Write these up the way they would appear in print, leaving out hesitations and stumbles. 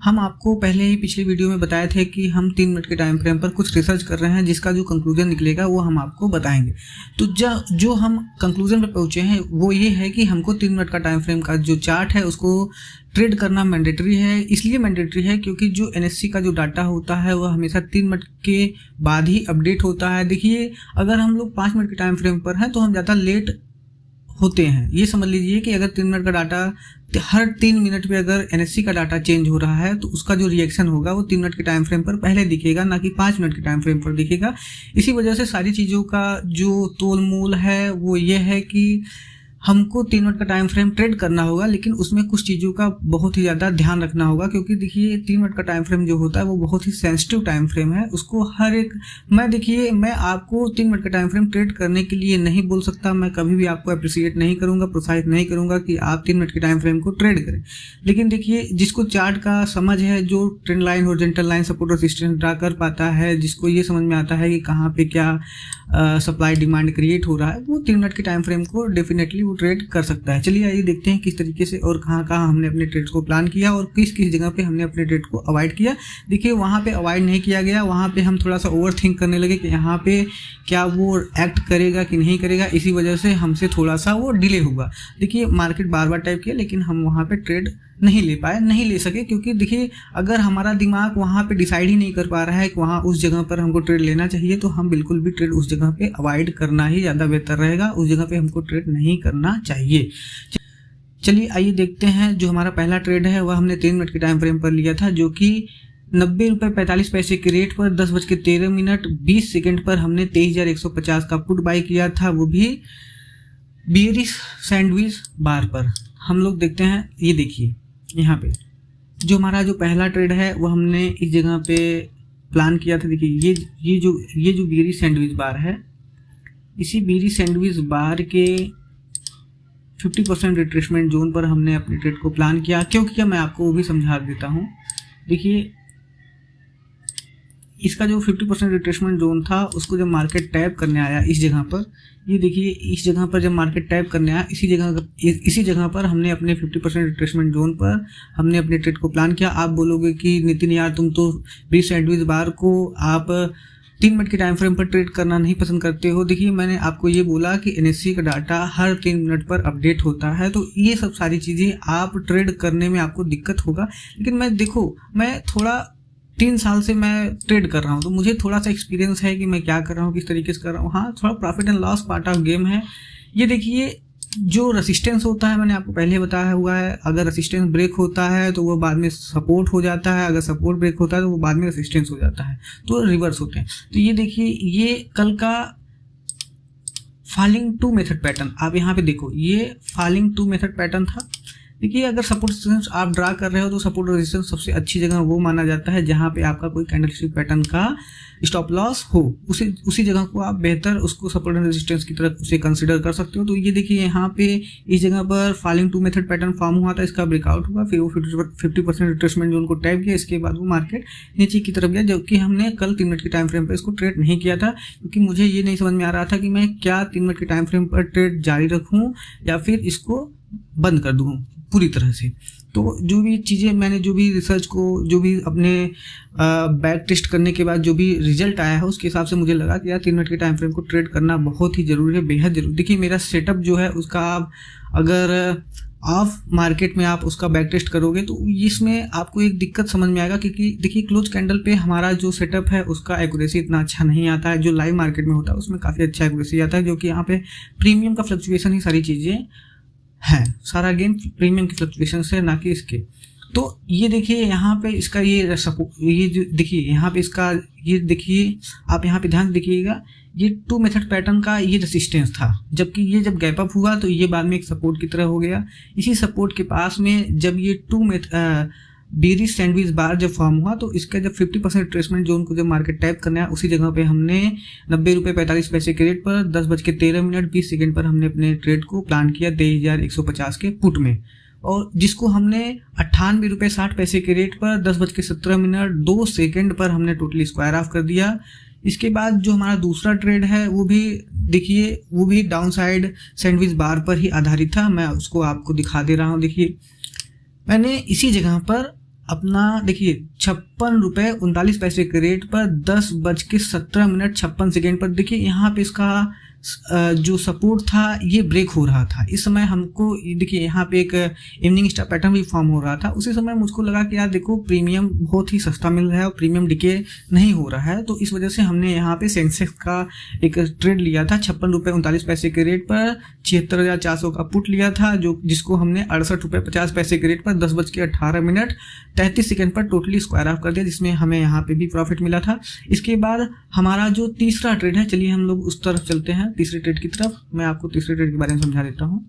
हम आपको पहले ही पिछली वीडियो में बताए थे कि हम 3 मिनट के टाइम फ्रेम पर कुछ रिसर्च कर रहे हैं, जिसका जो कंक्लूजन निकलेगा वो हम आपको बताएंगे। तो जो हम कंक्लूजन पर पहुंचे हैं वो ये है कि हमको 3 मिनट का टाइम फ्रेम का जो चार्ट है उसको ट्रेड करना मैंडेटरी है। इसलिए मैंडेटरी है क्योंकि जो NSE का जो डाटा होता है वह हमेशा 3 मिनट के बाद ही अपडेट होता है। देखिए, अगर हम लोग 5 मिनट के टाइम फ्रेम पर हैं तो हम ज़्यादा लेट होते हैं। ये समझ लीजिए कि अगर 3 मिनट का डाटा, हर 3 मिनट पे अगर NSE का डाटा चेंज हो रहा है तो उसका जो रिएक्शन होगा वो 3 मिनट के टाइम फ्रेम पर पहले दिखेगा, ना कि 5 मिनट के टाइम फ्रेम पर दिखेगा। इसी वजह से सारी चीज़ों का जो तोल मोल है वो ये है कि हमको 3 मिनट का टाइम फ्रेम ट्रेड करना होगा, लेकिन उसमें कुछ चीज़ों का बहुत ही ज़्यादा ध्यान रखना होगा। क्योंकि देखिए 3 मिनट का टाइम फ्रेम जो होता है वो बहुत ही सेंसिटिव टाइम फ्रेम है। उसको हर एक, मैं आपको 3 मिनट का टाइम फ्रेम ट्रेड करने के लिए नहीं बोल सकता। मैं कभी भी आपको अप्रिशिएट नहीं करूँगा, प्रोत्साहित नहीं करूँगा कि आप 3 मिनट के टाइम फ्रेम को ट्रेड करें। लेकिन देखिए, जिसको चार्ट का समझ है, जो trend line, horizontal line, support resistance draw कर पाता है, जिसको ये समझ में आता है कि कहाँ पे क्या सप्लाई डिमांड क्रिएट हो रहा है, वो 3 मिनट के टाइम फ्रेम को डेफिनेटली वो ट्रेड कर सकता है। चलिए आइए देखते हैं किस तरीके से और कहाँ कहाँ हमने अपने ट्रेड को प्लान किया और किस किस जगह पे हमने अपने ट्रेड को अवॉइड किया। देखिए, वहाँ पे अवॉइड नहीं किया गया, वहाँ पे हम थोड़ा सा ओवर थिंक करने लगे कि यहाँ पे क्या वो एक्ट करेगा कि नहीं करेगा। इसी वजह से हमसे थोड़ा सा वो डिले हुआ। देखिए, मार्केट बार बार टाइप किया लेकिन हम वहाँ पे ट्रेड नहीं ले सके। क्योंकि देखिए, अगर हमारा दिमाग वहाँ पे डिसाइड ही नहीं कर पा रहा है कि वहाँ उस जगह पर हमको ट्रेड लेना चाहिए, तो हम बिल्कुल भी ट्रेड उस जगह पे अवॉइड करना ही ज़्यादा बेहतर रहेगा। उस जगह पे हमको ट्रेड नहीं करना चाहिए। चलिए आइए देखते हैं। जो हमारा पहला ट्रेड है वह हमने 3 मिनट के टाइम फ्रेम पर लिया था, जो कि 90 रुपये 45 पैसे के रेट पर 10:13 20 सेकेंड पर हमने 23,150 का पुट बाई किया था, वो भी बेयरिश सैंडविच बार पर। हम लोग देखते हैं, ये देखिए यहाँ पे जो हमारा जो पहला ट्रेड है वो हमने इस जगह पे प्लान किया था। देखिए, ये जो बेयरिश सैंडविच बार है, इसी बेयरिश सैंडविच बार के 50% रिट्रेसमेंट जोन पर हमने अपने ट्रेड को प्लान किया। क्यों किया मैं आपको वो भी समझा देता हूँ। देखिए, इसका जो 50% रिट्रेसमेंट जोन था उसको जब मार्केट टैप करने आया इस जगह पर, ये देखिए इस जगह पर जब मार्केट टैप करने आया, इसी जगह पर हमने अपने 50% रिट्रेसमेंट जोन पर हमने अपने ट्रेड को प्लान किया। आप बोलोगे कि नितिन यार, तुम तो बेयरिश सैंडविच बार को आप 3 मिनट के टाइम फ्रेम पर ट्रेड करना नहीं पसंद करते हो। देखिए, मैंने आपको ये बोला कि NSE का डाटा हर 3 मिनट पर अपडेट होता है, तो ये सब सारी चीज़ें आप ट्रेड करने में आपको दिक्कत होगा। लेकिन मैं थोड़ा 3 साल से मैं ट्रेड कर रहा हूँ, तो मुझे थोड़ा सा एक्सपीरियंस है कि मैं क्या कर रहा हूँ, किस तरीके से कर रहा हूँ। हाँ, थोड़ा profit and loss part of game है। ये देखिए, जो रेसिस्टेंस होता है मैंने आपको पहले बताया हुआ है, अगर रेसिस्टेंस ब्रेक होता है तो वो बाद में सपोर्ट हो जाता है, अगर सपोर्ट ब्रेक होता है तो वो बाद में रेसिस्टेंस हो जाता है, तो रिवर्स होते हैं। तो ये देखिए, ये कल का फॉलिंग टू मेथड पैटर्न, आप यहाँ पे देखो, ये फॉलिंग टू मेथड पैटर्न था। देखिए, अगर सपोर्ट रेजिस्टेंस आप ड्रा कर रहे हो तो सपोर्ट रेजिस्टेंस सबसे अच्छी जगह वो माना जाता है जहां पे आपका कोई कैंडलस्टिक पैटर्न का स्टॉप लॉस हो। उसी जगह को आप बेहतर उसको सपोर्ट एंड रेजिस्टेंस की तरफ उसे कंसीडर कर सकते हो। तो ये देखिए, यहाँ पे इस जगह पर falling to method pattern form हुआ था, इसका ब्रेकआउट हुआ, फिर वो 50% रिट्रेसमेंट जोन को टैप किया, इसके बाद वो मार्केट नीचे की तरफ गया। जबकि हमने कल 3 मिनट के टाइम फ्रेम पर इसको ट्रेड नहीं किया था, क्योंकि मुझे ये नहीं समझ में आ रहा था कि मैं क्या 3 मिनट के टाइम फ्रेम पर ट्रेड जारी रखूँ या फिर इसको बंद कर दूँ पूरी तरह से। तो जो भी चीज़ें मैंने, जो भी रिसर्च को, जो भी अपने बैक टेस्ट करने के बाद जो भी रिजल्ट आया है, उसके हिसाब से मुझे लगा कि यार 3 मिनट के टाइम फ्रेम को ट्रेड करना बहुत ही ज़रूरी है, बेहद जरूरी। देखिए, मेरा सेटअप जो है उसका आप अगर ऑफ मार्केट में आप उसका बैक टेस्ट करोगे तो इसमें आपको एक दिक्कत समझ में आएगा, क्योंकि देखिए क्लोज कैंडल पे हमारा जो सेटअप है उसका एक्यूरेसी इतना अच्छा नहीं आता है। जो लाइव मार्केट में होता है उसमें काफ़ी अच्छा एक्यूरेसी आता है, जो कि यहाँ पे प्रीमियम का फ्लक्चुएशन ही सारी चीज़ें है, सारा गेम प्रीमियम की फ्लक्चुएशन से, ना कि इसके। तो ये देखिए, यहाँ पे इसका ये जो देखिए, यहाँ पे इसका ये देखिए, आप यहाँ पे ध्यान देखिएगा, ये 2 मेथड पैटर्न का ये रेसिस्टेंस था, जबकि ये जब गैप अप हुआ तो ये बाद में एक सपोर्ट की तरह हो गया। इसी सपोर्ट के पास में जब ये बेयरिश सैंडविच बार जब फॉर्म हुआ तो इसका जब 50% रिट्रेसमेंट जोन को जब मार्केट टैप करने आया, उसी जगह पे हमने 90 रुपये 45 पैसे के रेट पर 10:13 20 सेकेंड पर हमने अपने ट्रेड को प्लान किया 23,150 के पुट में, और जिसको हमने 98 रुपये 60 पैसे के रेट पर 10:17 2 सेकेंड पर हमने टोटली स्क्वायर ऑफ कर दिया। इसके बाद जो हमारा दूसरा ट्रेड है वो भी देखिए, वो भी डाउन साइड सैंडविच बार पर ही आधारित था। मैं उसको आपको दिखा दे रहा हूँ। देखिए, मैंने इसी जगह पर अपना देखिए 56 रुपये 39 पैसे के रेट पर 10:17 पर देखिए यहाँ पे इसका जो सपोर्ट था ये ब्रेक हो रहा था। इस समय हमको देखिए यहाँ पे एक इवनिंग स्टार पैटर्न भी फॉर्म हो रहा था। उसी समय मुझको लगा कि यार देखो प्रीमियम बहुत ही सस्ता मिल रहा है और प्रीमियम डिके नहीं हो रहा है, तो इस वजह से हमने यहाँ पे सेंसेक्स का एक ट्रेड लिया था 56 रुपये 39 पैसे के रेट पर 76,400 का पुट लिया था, जो जिसको हमने 68 रुपये 50 पैसे के रेट पर 10:18 पर टोटली स्क्वायर ऑफ कर दिया, जिसमें हमें यहाँ पे भी प्रॉफिट मिला था। इसके बाद हमारा जो तीसरा ट्रेड है, चलिए हम लोग उस तरफ चलते हैं, तीसरे ट्रेड की तरफ। मैं आपको तीसरे ट्रेड के बारे में समझा देता हूँ।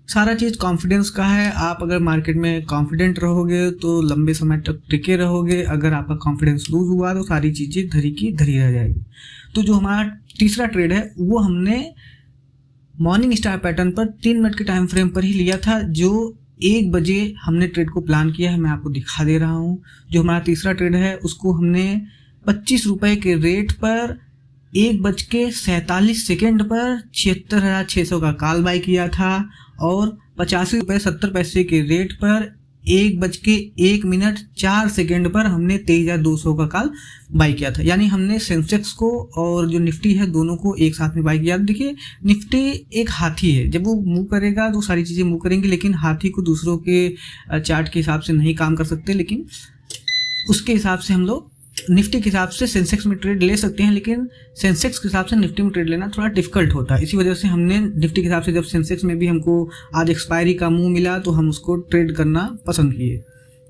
सारा चीज़ कॉन्फिडेंस का है। आप अगर मार्केट में कॉन्फिडेंट रहोगे तो लंबे समय तक टिके रहोगे। अगर आपका कॉन्फिडेंस लूज हुआ तो सारी चीज़ें धरी की धरी रह जाएगी। तो जो हमारा तीसरा ट्रेड है वो हमने मॉर्निंग स्टार पैटर्न पर 3 मिनट के टाइम फ्रेम पर ही लिया था, जो 1 बजे हमने ट्रेड को प्लान किया है। मैं आपको दिखा दे रहा हूँ। जो हमारा तीसरा ट्रेड है उसको हमने 25 रुपये के रेट पर 1:47 पर 76,600 का कॉल बाय किया था और 85 रुपये 70 पैसे के रेट पर 1:01 पर हमने 23,200 का कॉल बाय किया था। यानी हमने सेंसेक्स को और जो निफ्टी है दोनों को एक साथ में बाय किया। देखिए निफ्टी एक हाथी है, जब वो मूव करेगा तो सारी चीज़ें मूव करेंगी, लेकिन हाथी को दूसरों के चार्ट के हिसाब से नहीं काम कर सकते, लेकिन उसके हिसाब से हम लोग निफ्टी के हिसाब से सेंसेक्स में ट्रेड ले सकते हैं, लेकिन सेंसेक्स के हिसाब से निफ्टी में ट्रेड लेना थोड़ा डिफिकल्ट होता है। इसी वजह से हमने निफ्टी के हिसाब से, जब सेंसेक्स में भी हमको आज एक्सपायरी का मुंह मिला तो हम उसको ट्रेड करना पसंद किए,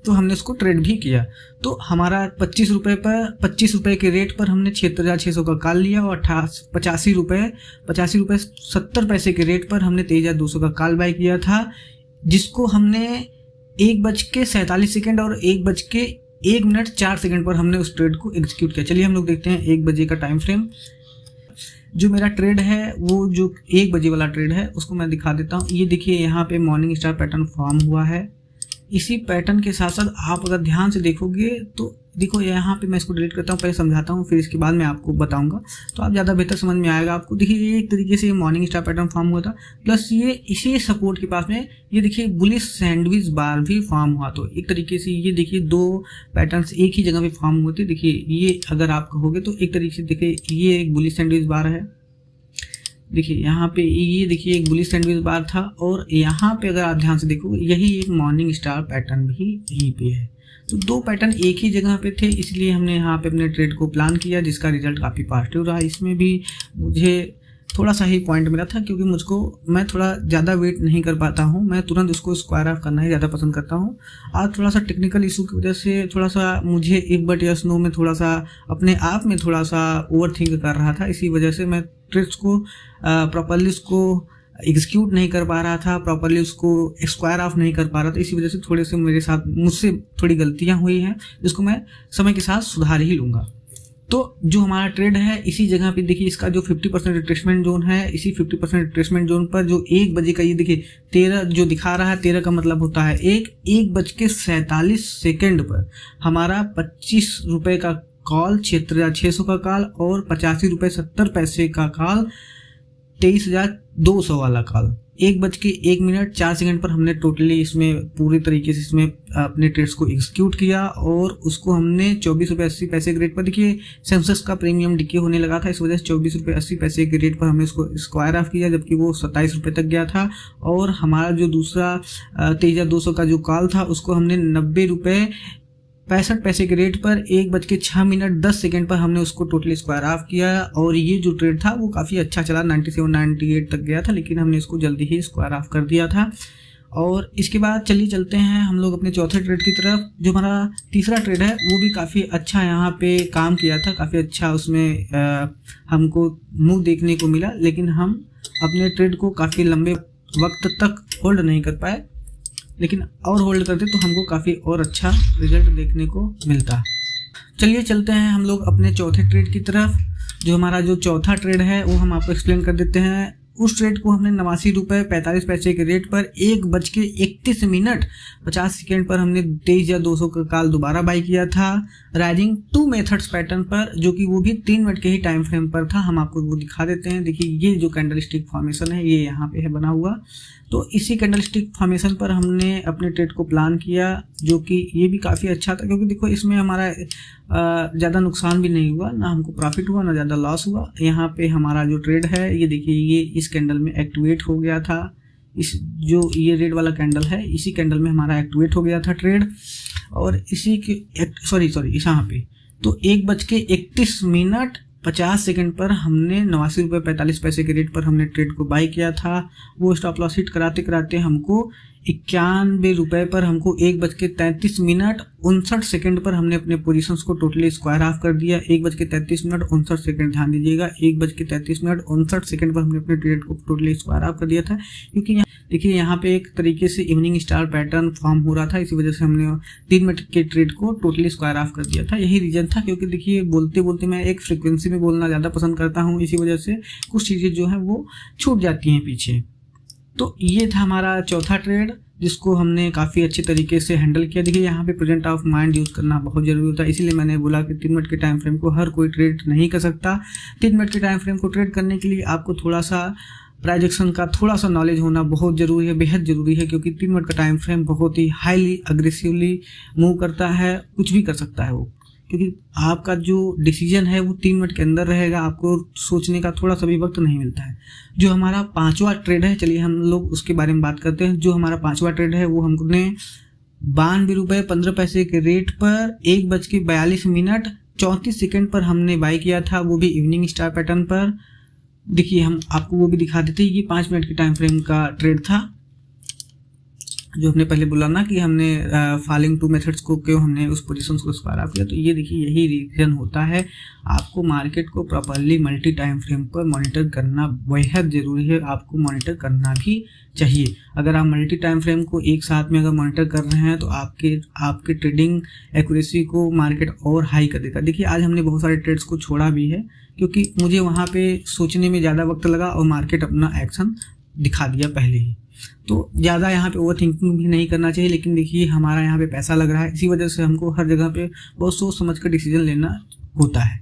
तो हमने उसको ट्रेड भी किया। तो हमारा 25 रुपये के रेट पर हमने 76,600 का कॉल लिया और 85 रुपये 70 पैसे के रेट पर हमने 23,200 का कॉल बाय किया था, जिसको हमने 1:47 और 1:01 पर हमने उस ट्रेड को एग्जीक्यूट किया। चलिए हम लोग देखते हैं 1 बजे का टाइम फ्रेम। जो मेरा ट्रेड है वो जो 1 बजे वाला ट्रेड है उसको मैं दिखा देता हूँ। ये देखिए यहाँ पे मॉर्निंग स्टार पैटर्न फॉर्म हुआ है। इसी पैटर्न के साथ साथ आप अगर ध्यान से देखोगे तो देखो यहाँ पे मैं इसको डिलीट करता हूँ, पहले समझाता हूँ फिर इसके बाद मैं आपको बताऊंगा तो आप ज़्यादा बेहतर समझ में आएगा आपको। देखिए ये एक तरीके से मॉर्निंग स्टार पैटर्न फॉर्म हुआ था, प्लस ये इसी सपोर्ट के पास में ये देखिए बुलिश सैंडविच बार भी फॉर्म हुआ। तो एक तरीके से ये देखिए 2 पैटर्न्स एक ही जगह पे फॉर्म हुए थे। देखिए ये अगर आप कहोगे तो एक तरीके से देखिए ये एक बुलिश सैंडविच बार है। देखिए यहाँ पे ये देखिए एक बुलिश सैंडविच बार था और यहाँ पे अगर आप ध्यान से देखोगे यही एक मॉर्निंग स्टार पैटर्न भी यहीं पे है। तो 2 पैटर्न एक ही जगह पे थे, इसलिए हमने यहाँ पे अपने ट्रेड को प्लान किया, जिसका रिजल्ट काफ़ी पॉजिटिव रहा। इसमें भी मुझे थोड़ा सा ही पॉइंट मिला था, क्योंकि मैं थोड़ा ज़्यादा वेट नहीं कर पाता हूँ, मैं तुरंत उसको स्क्वायर ऑफ करना ही ज़्यादा पसंद करता हूँ। आज थोड़ा सा टेक्निकल इशू की वजह से थोड़ा सा मुझे इफ बट यस नो में थोड़ा सा अपने आप में थोड़ा सा ओवर थिंक कर रहा था। इसी वजह से मैं ट्रेड्स को प्रॉपरली उसको एग्जीक्यूट नहीं कर पा रहा था, प्रॉपरली उसको स्क्वायर ऑफ नहीं कर पा रहा था। इसी वजह से थोड़े से मुझसे थोड़ी गलतियां हुई हैं, जिसको मैं समय के साथ सुधार ही लूँगा। तो जो हमारा ट्रेड है इसी जगह पे देखिए इसका जो 50% रिट्रेसमेंट जोन है, इसी 50% रिट्रेसमेंट जोन पर जो 1 बजे का ये देखिए 13 जो दिखा रहा है, 13 का मतलब होता है 1:47 पर हमारा 25 रुपये का कॉल, 76,600 का कॉल और 85 रुपये 70 पैसे का कॉल, 23,200 वाला कॉल। 1:01 पर हमने टोटली इसमें पूरी तरीके से इसमें अपने ट्रेड्स को एग्जीक्यूट किया और उसको हमने 24 रुपये 80 पैसे के रेट पर, देखिए सेंसेक्स का प्रीमियम डिके होने लगा था, इस वजह से 24 रुपये 80 पैसे के रेट पर हमने उसको स्क्वायर ऑफ किया, जबकि वो 27 रुपये तक गया था। और हमारा जो दूसरा 23,200 का जो कॉल था उसको हमने 90 रुपये 65 पैसे के रेट पर 1:06 पर हमने उसको टोटली स्क्वायर ऑफ किया। और ये जो ट्रेड था वो काफ़ी अच्छा चला, 97-98 तक गया था, लेकिन हमने इसको जल्दी ही स्क्वायर ऑफ कर दिया था। और इसके बाद चलते हैं हम लोग अपने चौथे ट्रेड की तरफ। जो हमारा तीसरा ट्रेड है वो भी काफ़ी अच्छा यहाँ पे काम किया था, काफ़ी अच्छा उसमें हमको मूव देखने को मिला, लेकिन हम अपने ट्रेड को काफ़ी लंबे वक्त तक होल्ड नहीं कर पाए, लेकिन और होल्ड करते तो हमको काफ़ी और अच्छा रिजल्ट देखने को मिलता। चलिए चलते हैं हम लोग अपने चौथे ट्रेड की तरफ। जो हमारा जो चौथा ट्रेड है वो हम आपको एक्सप्लेन कर देते हैं। उस ट्रेड को हमने 89 रुपये 45 पैसे के रेट पर 1:31 पर हमने 23,200 का कॉल दोबारा बाई किया था, राइजिंग 2 मेथड्स पैटर्न पर, जो कि वो भी 3 मिनट के ही टाइम फ्रेम पर था। हम आपको वो दिखा देते हैं। देखिए ये जो कैंडल स्टिक फॉर्मेशन है ये यहाँ पे है बना हुआ। तो इसी कैंडलस्टिक फॉर्मेशन पर हमने अपने ट्रेड को प्लान किया, जो कि ये भी काफ़ी अच्छा था, क्योंकि देखो इसमें हमारा ज़्यादा नुकसान भी नहीं हुआ, ना हमको प्रॉफिट हुआ ना ज़्यादा लॉस हुआ। यहाँ पे हमारा जो ट्रेड है ये देखिए, ये इस कैंडल में एक्टिवेट हो गया था। इस जो ये रेड वाला कैंडल है, इसी कैंडल में हमारा एक्टिवेट हो गया था ट्रेड, और इसी के सॉरी यहाँ पे तो 1:31:50 पर हमने 89 रुपये 45 पैसे के रेट पर हमने ट्रेड को बाई किया था। वो स्टॉप लॉस हिट कराते कराते हमको 91 रुपये पर हमको 1:33:59 पर हमने अपने पोजीशंस को टोटली स्क्वायर ऑफ कर दिया। 1:33:59 ध्यान दीजिएगा, 1:33:59 पर हमने अपने ट्रेड को टोटली स्क्वायर ऑफ कर दिया था, क्योंकि देखिए यहाँ पे एक तरीके से इवनिंग स्टार पैटर्न फॉर्म हो रहा था, इसी वजह से हमने 3 मिनट के ट्रेड को टोटली स्क्वायर ऑफ कर दिया था। यही रीजन था, क्योंकि देखिए बोलते बोलते मैं एक फ्रिक्वेंसी में बोलना ज़्यादा पसंद करता हूँ, इसी वजह से कुछ चीज़ें जो हैं वो छूट जाती हैं पीछे। तो ये था हमारा चौथा ट्रेड, जिसको हमने काफ़ी अच्छे तरीके से हैंडल किया। देखिए यहाँ पे प्रेजेंट ऑफ माइंड यूज़ करना बहुत ज़रूरी होता है, इसीलिए मैंने बोला कि 3 मिनट के टाइम फ्रेम को हर कोई ट्रेड नहीं कर सकता। 3 मिनट के टाइम फ्रेम को ट्रेड करने के लिए आपको थोड़ा सा प्राइस एक्शन का थोड़ा सा नॉलेज होना बहुत ज़रूरी है, बेहद ज़रूरी है, क्योंकि 3 मिनट का टाइम फ्रेम बहुत ही हाईली अग्रेसिवली मूव करता है, कुछ भी कर सकता है वो, क्योंकि आपका जो डिसीजन है वो 3 मिनट के अंदर रहेगा, आपको सोचने का थोड़ा सा भी वक्त नहीं मिलता है। जो हमारा 5वां ट्रेड है, चलिए हम लोग उसके बारे में बात करते हैं। जो हमारा 5वां ट्रेड है वो हमने 92 रुपये 15 पैसे के रेट पर 1:42:34 पर हमने बाई किया था, वो भी इवनिंग स्टार पैटर्न पर। देखिए हम आपको वो भी दिखा देते हैं, ये 5 मिनट के टाइम फ्रेम का ट्रेड था, जो हमने पहले बोला ना कि हमने फॉलोइंग 2 मेथड्स को क्यों हमने उस पोजीशंस को स्क्वायर ऑफ किया। तो ये देखिए यही रीजन होता है, आपको मार्केट को प्रॉपर्ली मल्टी टाइम फ्रेम पर मॉनिटर करना बेहद ज़रूरी है, आपको मॉनिटर करना भी चाहिए। अगर आप मल्टी टाइम फ्रेम को एक साथ में अगर मॉनिटर कर रहे हैं तो आपके ट्रेडिंग एक्यूरेसी को मार्केट और हाई कर देगा। देखिए आज हमने बहुत सारे ट्रेड्स को छोड़ा भी है, क्योंकि मुझे वहाँ पे सोचने में ज़्यादा वक्त लगा और मार्केट अपना एक्शन दिखा दिया पहले ही। तो ज़्यादा यहाँ पे ओवर थिंकिंग भी नहीं करना चाहिए, लेकिन देखिए हमारा यहाँ पे पैसा लग रहा है, इसी वजह से हमको हर जगह पे बहुत सोच समझ कर डिसीजन लेना होता है।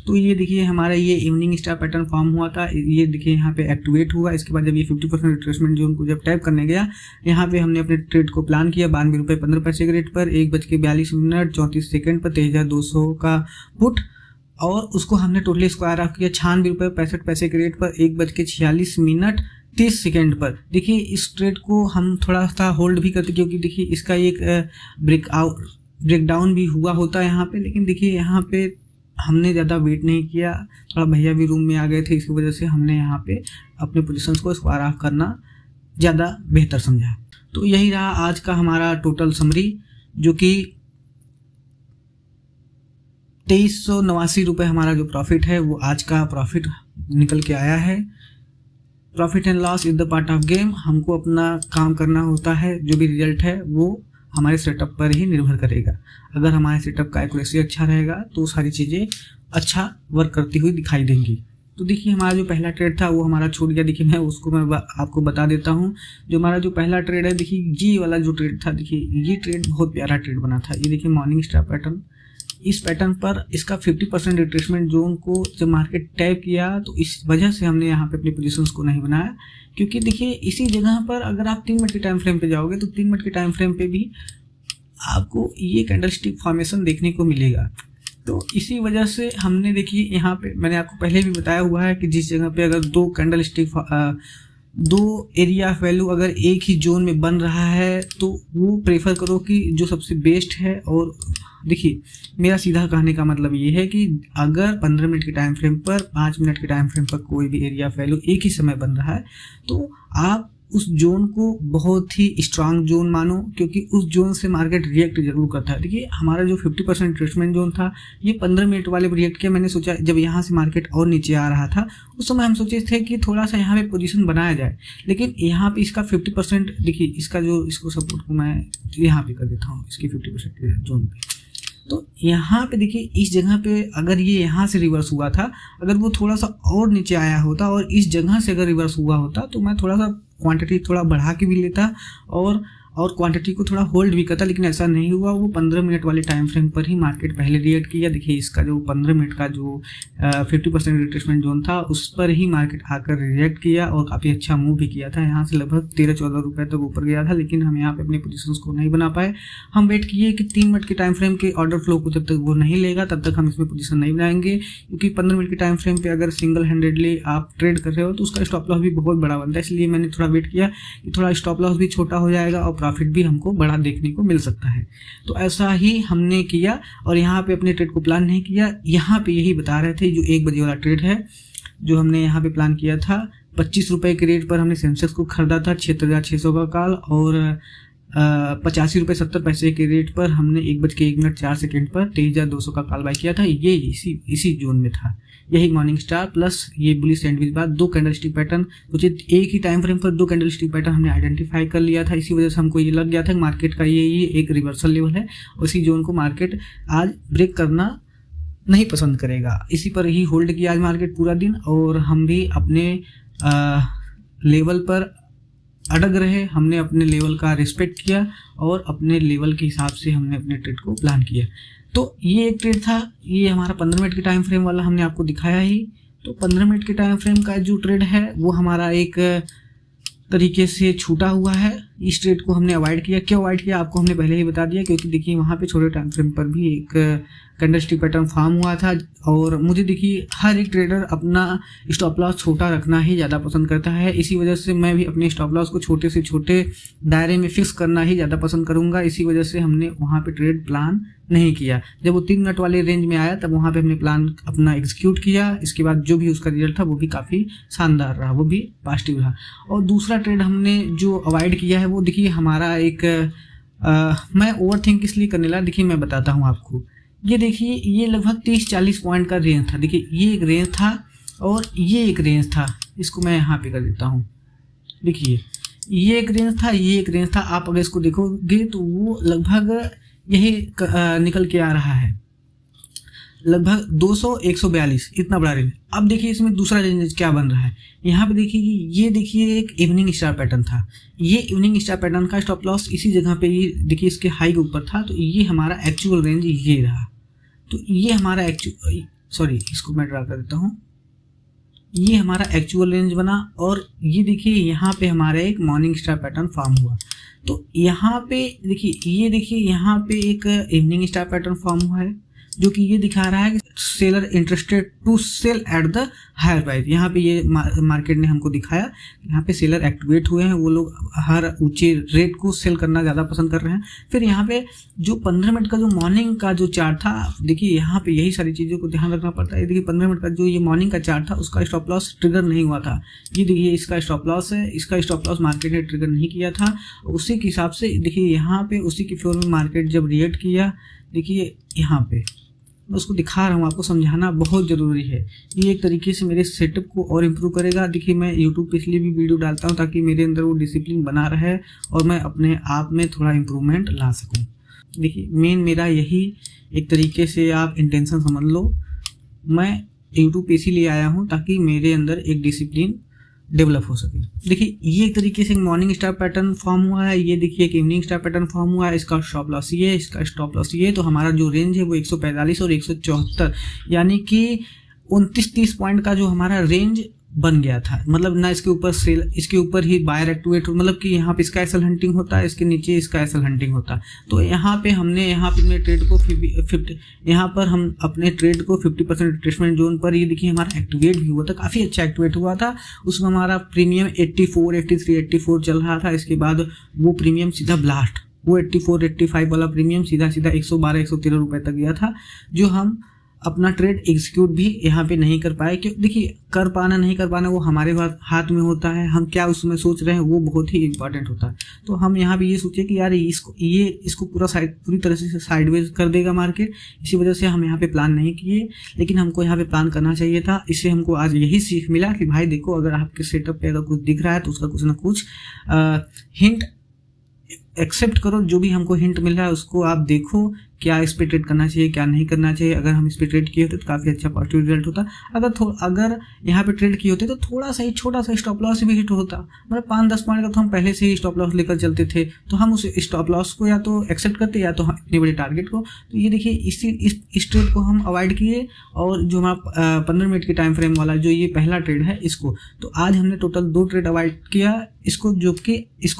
तो ये देखिए हमारा ये इवनिंग स्टार पैटर्न फॉर्म हुआ था, ये देखिए यहाँ पे एक्टिवेट हुआ। इसके बाद जब ये 50% रिट्रेसमेंट जोन को जब टैप करने गया, यहाँ पे हमने अपने ट्रेड को प्लान किया 92 रुपये 15 पैसे के रेट पर 1:42:34 पर 23,200 का पुट, और उसको हमने टोटली स्क्वायर ऑफ किया 96 रुपये 65 पैसे के रेट पर 1:46:30 पर। देखिए इस ट्रेड को हम थोड़ा सा होल्ड भी करते, क्योंकि देखिए इसका एक ब्रेकडाउन भी हुआ होता है यहाँ पे, लेकिन देखिए यहाँ पे हमने ज़्यादा वेट नहीं किया, थोड़ा भैया भी रूम में आ गए थे, इसकी वजह से हमने यहाँ पे अपने पोजीशंस को स्क्वायर ऑफ करना ज़्यादा बेहतर समझा। तो यही रहा आज का हमारा टोटल समरी, जो कि 2389 रुपये हमारा जो प्रॉफिट है वो आज का प्रॉफिट निकल के आया है। Profit and loss is the part of game, हमको अपना काम करना होता है, जो भी रिजल्ट है वो हमारे सेटअप पर ही निर्भर करेगा। अगर हमारे सेटअप का एक्यूरेसी अच्छा रहेगा तो सारी चीज़ें अच्छा वर्क करती हुई दिखाई देंगी। तो देखिए हमारा जो पहला ट्रेड था वो हमारा छूट गया, देखिए मैं उसको मैं आपको बता देता हूँ। जो हमारा जो पहला ट्रेड है, देखिए ये वाला जो ट्रेड था, देखिए ये ट्रेड बहुत प्यारा ट्रेड बना था। ये देखिए मॉर्निंग स्टार पैटर्न, इस पैटर्न पर इसका 50% रिट्रेसमेंट जोन को जब मार्केट टैप किया तो इस वजह से हमने यहाँ पे अपनी पोजीशंस को नहीं बनाया, क्योंकि देखिए इसी जगह पर अगर आप 3 मिनट के टाइम फ्रेम पे जाओगे तो 3 मिनट के टाइम फ्रेम पे भी आपको ये कैंडलस्टिक फॉर्मेशन देखने को मिलेगा। तो इसी वजह से हमने देखिए यहाँ पे मैंने आपको पहले भी बताया हुआ है कि जिस जगह पे अगर 2 कैंडलस्टिक 2 एरिया ऑफ वैल्यू अगर एक ही जोन में बन रहा है तो वो प्रेफर करो कि जो सबसे बेस्ट है। और देखिए मेरा सीधा कहने का मतलब ये है कि अगर 15 मिनट के टाइम फ्रेम पर 5 मिनट के टाइम फ्रेम पर कोई भी एरिया ऑफ वैल्यू एक ही समय बन रहा है तो आप उस जोन को बहुत ही स्ट्रांग जोन मानो, क्योंकि उस जोन से मार्केट रिएक्ट जरूर करता है। देखिए हमारा जो 50% रिट्रेसमेंट जोन था ये 15 मिनट वाले पर रिएक्ट किया। मैंने सोचा जब यहाँ से मार्केट और नीचे आ रहा था उस समय हम सोचे थे कि थोड़ा सा यहाँ पे पोजीशन बनाया जाए, लेकिन यहाँ पे इसका 50% देखिए इसका जो इसको सपोर्ट को मैं यहाँ पे कर देता हूँ इसकी 50% जोन पे। तो यहाँ पे देखिए इस जगह पे अगर ये यहाँ से रिवर्स हुआ था, अगर वो थोड़ा सा और नीचे आया होता और इस जगह से अगर रिवर्स हुआ होता तो मैं थोड़ा सा क्वांटिटी थोड़ा बढ़ा के भी लेता और और क्वांटिटी को थोड़ा होल्ड भी करता, लेकिन ऐसा नहीं हुआ। वो 15 मिनट वाले टाइम फ्रेम पर ही मार्केट पहले रिएक्ट किया। देखिए इसका जो 15 मिनट का जो 50% रिट्रेसमेंट जोन था उस पर ही मार्केट आकर रिएक्ट किया और काफ़ी अच्छा मूव भी किया था। यहाँ से लगभग 13-14 रुपये तक ऊपर गया था, लेकिन हम यहाँ पे अपने पोजीशंस को नहीं बना पाए। हम वेट किए कि 3 मिनट के टाइम फ्रेम के ऑर्डर फ्लो को जब तक वो नहीं लेगा तब तक हम इसमें पोजीशन नहीं बनाएंगे, क्योंकि 15 मिनट के टाइम फ्रेम पे अगर सिंगल हैंडेडली आप ट्रेड कर रहे हो तो उसका स्टॉप लॉस भी बहुत बड़ा बनता है। इसलिए मैंने थोड़ा वेट किया कि थोड़ा स्टॉप लॉस भी छोटा हो जाएगा और प्रॉफिट भी हमको बड़ा देखने को मिल सकता है। तो ऐसा ही हमने किया और यहाँ पे अपने ट्रेड को प्लान नहीं किया। यहाँ पे यही बता रहे थे, जो 1 बजे वाला ट्रेड है जो हमने यहाँ पे प्लान किया था, 25 रुपये के रेट पर हमने सेंसेक्स को खरीदा था 76,600 का कॉल, और 85 रुपये 70 पैसे के रेट पर हमने 1:01:04 पर 23,200 का कॉल बाय किया था। ये इसी जोन में था। यही मॉर्निंग स्टार प्लस ये बुलिश सैंडविच बाद 2 कैंडलस्टिक पैटर्न, तो एक ही टाइम फ्रेम पर 2 कैंडलस्टिक पैटर्न हमने आइडेंटिफाई कर लिया था। इसी वजह से हमको ये लग गया था कि मार्केट का ये एक रिवर्सल लेवल है, उसी जोन को मार्केट आज ब्रेक करना नहीं पसंद करेगा। इसी पर ही होल्ड किया आज मार्केट पूरा दिन, और हम भी अपने लेवल पर अड़ग रहे। हमने अपने लेवल का रिस्पेक्ट किया और अपने लेवल के हिसाब से हमने अपने ट्रेड को प्लान किया। तो ये एक ट्रेड था, ये हमारा 15 मिनट के टाइम फ्रेम वाला हमने आपको दिखाया ही। तो 15 मिनट के टाइम फ्रेम का जो ट्रेड है वो हमारा एक तरीके से छूटा हुआ है। इस ट्रेड को हमने अवॉइड किया। क्यों अवॉइड किया आपको हमने पहले ही बता दिया, क्योंकि देखिए वहाँ पे छोटे टाइम फ्रेम पर भी एक कैंडलस्टिक पैटर्न फॉर्म हुआ था, और मुझे देखिए हर एक ट्रेडर अपना स्टॉप लॉस छोटा रखना ही ज़्यादा पसंद करता है। इसी वजह से मैं भी अपने स्टॉप लॉस को छोटे से छोटे दायरे में फिक्स करना ही ज़्यादा पसंद करूँगा। इसी वजह से हमने वहाँ पे ट्रेड प्लान नहीं किया। जब वो 3 मिनट वाले रेंज में आया तब वहाँ पे हमने प्लान अपना एग्जीक्यूट किया। इसके बाद जो भी उसका रिजल्ट था वो भी काफ़ी शानदार रहा, वो भी पॉजिटिव रहा। और दूसरा ट्रेड हमने जो अवॉइड किया है वो देखिए हमारा एक मैं ओवरथिंक इसलिए करने लगा। देखिए मैं बताता हूँ आपको, ये देखिए ये लगभग 30-40 पॉइंट का रेंज था। देखिए ये एक रेंज था और ये एक रेंज था। इसको मैं यहाँ पे कर देता हूँ। देखिए ये एक रेंज था, ये एक रेंज था। आप अगर इसको देखोगे तो वो लगभग यही निकल के आ रहा है, लगभग 200-142 इतना बड़ा रेंज। अब देखिए इसमें दूसरा रेंज क्या बन रहा है। यहाँ पे देखिए ये देखिए एक इवनिंग स्टार पैटर्न था। ये इवनिंग स्टार पैटर्न का स्टॉप लॉस इसी जगह पे ये देखिए इसके हाई के ऊपर था। तो ये हमारा एक्चुअल रेंज ये रहा। तो ये हमारा इसको मैं ड्रा कर देता हूँ। ये हमारा एक्चुअल रेंज बना, और ये देखिए यहाँ पे हमारा एक मॉर्निंग स्टार पैटर्न फॉर्म हुआ। तो यहाँ पे देखिए यहाँ पे एक इवनिंग स्टार पैटर्न फॉर्म हुआ है, जो कि ये दिखा रहा है कि seller interested to sell at the higher price. यहाँ पे ये मार्केट ने हमको दिखाया, यहाँ पे सेलर एक्टिवेट हुए हैं, वो लोग हर ऊंचे रेट को सेल करना ज़्यादा पसंद कर रहे हैं। फिर यहाँ पे जो 15 मिनट का जो मॉर्निंग का जो चार्ट था, देखिए यहाँ पे यही सारी चीज़ों को ध्यान रखना पड़ता है। देखिए 15 मिनट का जो ये मॉर्निंग का चार्ट था उसका स्टॉप लॉस ट्रिगर नहीं हुआ था। ये देखिए इसका स्टॉप लॉस है, इसका स्टॉप लॉस मार्केट ने ट्रिगर नहीं किया था। उसी के हिसाब से देखिए यहाँ पे उसी के फ्लोर में मार्केट जब रिएक्ट किया, देखिए यहाँ पे मैं उसको दिखा रहा हूँ, आपको समझाना बहुत ज़रूरी है। ये एक तरीके से मेरे सेटअप को और इम्प्रूव करेगा। देखिए मैं यूट्यूब पे इसलिए भी वीडियो डालता हूँ ताकि मेरे अंदर वो डिसिप्लिन बना रहे और मैं अपने आप में थोड़ा इम्प्रूवमेंट ला सकूँ। देखिए मेन मेरा यही एक तरीके से आप इंटेंशन समझ लो। मैं यूट्यूब पे इसीलिए आया हूँ ताकि मेरे अंदर एक डिसिप्लिन डेवलप हो सके। देखिए ये एक तरीके से मॉर्निंग स्टार पैटर्न फॉर्म हुआ है। ये देखिए एक इवनिंग स्टार पैटर्न फॉर्म हुआ है। इसका स्टॉप लॉस ये है, इसका स्टॉप लॉस ये है। तो हमारा जो रेंज है वो 145 और 174, यानी कि 29-30 पॉइंट का जो हमारा रेंज बन गया था। मतलब ना इसके ऊपर सेल, इसके ऊपर ही बायर एक्टिवेट हो, मतलब कि यहाँ पे इसका एसएल हंटिंग होता है, इसके नीचे इसका एसएल हंटिंग होता है। तो यहाँ पे हमने अपने ट्रेड को 50 यहाँ पर हम अपने ट्रेड को 50% रिट्रेसमेंट जोन पर, ये देखिए हमारा एक्टिवेट भी हुआ था, काफ़ी अच्छा एक्टिवेट हुआ था। उसमें हमारा प्रीमियम 84, 83, 84 चल रहा था। इसके बाद वो प्रीमियम सीधा ब्लास्ट, वो 84, 85 वाला प्रीमियम सीधा 112, 113 रुपये तक गया था, जो हम अपना ट्रेड एग्जीक्यूट भी यहाँ पे नहीं कर पाए। क्यों? देखिए कर पाना नहीं कर पाना वो हमारे हाथ में होता है। हम क्या उसमें सोच रहे हैं वो बहुत ही इंपॉर्टेंट होता है। तो हम यहाँ पे ये सोचे कि यार इसको पूरी तरह से साइडवेज कर देगा मार्केट। इसी वजह से हम यहाँ पे प्लान नहीं किए, लेकिन हमको यहाँ पे प्लान करना चाहिए था। इससे हमको आज यही सीख मिला कि भाई देखो, अगर आपके सेटअप पे अगर कुछ दिख रहा है तो उसका कुछ ना कुछ हिंट एक्सेप्ट करो। जो भी हमको हिंट मिल रहा है उसको आप देखो क्या इस पे ट्रेड करना चाहिए, क्या नहीं करना चाहिए। अगर हम इस पे ट्रेड किए होते तो काफ़ी अच्छा पॉजिटिव रिजल्ट होता। अगर यहाँ पे ट्रेड किए होते तो थोड़ा सा ही छोटा सा स्टॉप लॉस भी हिट होता, मतलब 5-10 पॉइंट का तो हम पहले से ही स्टॉप लॉस लेकर चलते थे, तो हम उस स्टॉप लॉस को या तो एक्सेप्ट करते या तो हम इतनी बड़ी टारगेट को। तो ये देखिए इस ट्रेड को हम अवॉइड किए, और जो हमारा 15 मिनट के टाइम फ्रेम वाला जो ये पहला ट्रेड है इसको, तो आज हमने टोटल 2 ट्रेड अवॉइड किया इसको,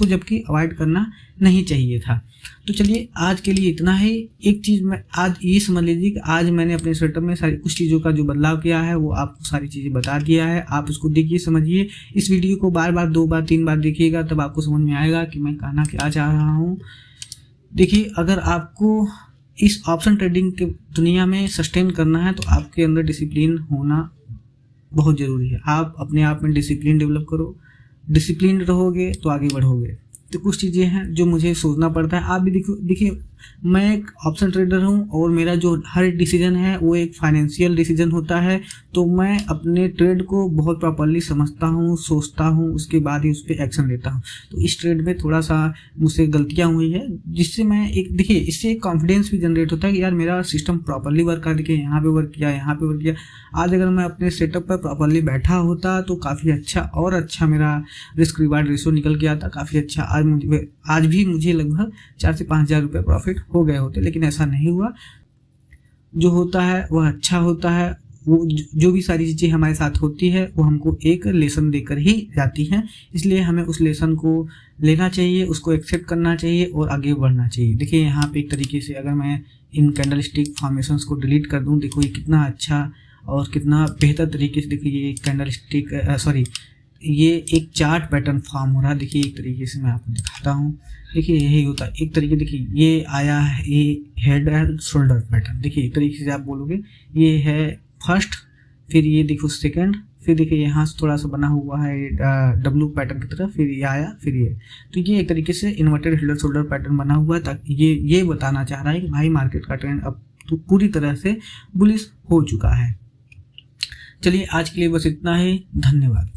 जबकि अवॉइड करना नहीं चाहिए था। तो चलिए आज के लिए इतना ही। एक चीज़ मैं आज ये समझ लीजिए कि आज मैंने अपने सेटअप में सारी कुछ चीज़ों का जो बदलाव किया है वो आपको सारी चीज़ें बता दिया है। आप उसको देखिए, समझिए। इस वीडियो को बार बार 2 बार 3 बार देखिएगा, तब आपको समझ में आएगा कि मैं कहना क्या चाह रहा हूँ। देखिए, अगर आपको इस ऑप्शन ट्रेडिंग के दुनिया में सस्टेन करना है तो आपके अंदर डिसिप्लिन होना बहुत ज़रूरी है। आप अपने आप में डिसिप्लिन डेवलप करो, डिसिप्लिन रहोगे तो आगे बढ़ोगे। तो कुछ चीज़ें हैं जो मुझे सोचना पड़ता है। आप भी देखिए, मैं एक ऑप्शन ट्रेडर हूं और मेरा जो हर एक डिसीजन है वो एक फाइनेंशियल डिसीजन होता है। तो मैं अपने ट्रेड को बहुत प्रॉपरली समझता हूं, सोचता हूं, उसके बाद ही उस पर एक्शन लेता हूं। तो इस ट्रेड में थोड़ा सा मुझसे गलतियां हुई है, जिससे मैं देखिए इससे एक कॉन्फिडेंस भी जनरेट होता है कि यार मेरा सिस्टम प्रॉपरली वर्क कर, देखिए यहाँ पे वर्क किया, यहाँ पे वर्क किया। आज अगर मैं अपने सेटअप पर प्रॉपरली बैठा होता तो काफ़ी अच्छा मेरा रिस्क रिवार्ड रेशो निकल के आता, काफ़ी अच्छा। आज भी मुझे लगभग 4 से 5 हज़ार रुपये प्रॉफिट हो गए होते, लेकिन ऐसा नहीं हुआ। जो होता है वह अच्छा होता है। वो जो भी सारी चीज़ें हमारे साथ होती है वो हमको एक लेसन देकर ही जाती हैं, इसलिए हमें उस लेसन को लेना चाहिए, उसको एक्सेप्ट करना चाहिए और आगे बढ़ना चाहिए। देखिए यहाँ पे एक तरीके से अगर मैं इन कैंडल स्टिक फॉर्मेशंस को डिलीट कर दूँ, देखो ये कितना अच्छा और कितना बेहतर तरीके से, देखिए ये कैंडल स्टिक ये एक चार्ट पैटर्न फॉर्म हो रहा है। देखिए एक तरीके से मैं आपको दिखाता हूँ। देखिए यही होता है एक तरीके, देखिए ये आया है, ये हेड एंड शोल्डर पैटर्न। देखिए एक तरीके से आप बोलोगे ये है फर्स्ट, फिर ये देखो सेकंड, फिर देखिए यहाँ से थोड़ा सा बना हुआ है डब्लू पैटर्न की तरह, फिर ये आया, फिर ये। तो ये एक तरीके से inverted head and shoulder pattern बना हुआ है, ताकि ये बताना चाह रहा है कि भाई मार्केट का ट्रेंड अब तो पूरी तरह से बुलिश हो चुका है। चलिए आज के लिए बस इतना ही, धन्यवाद।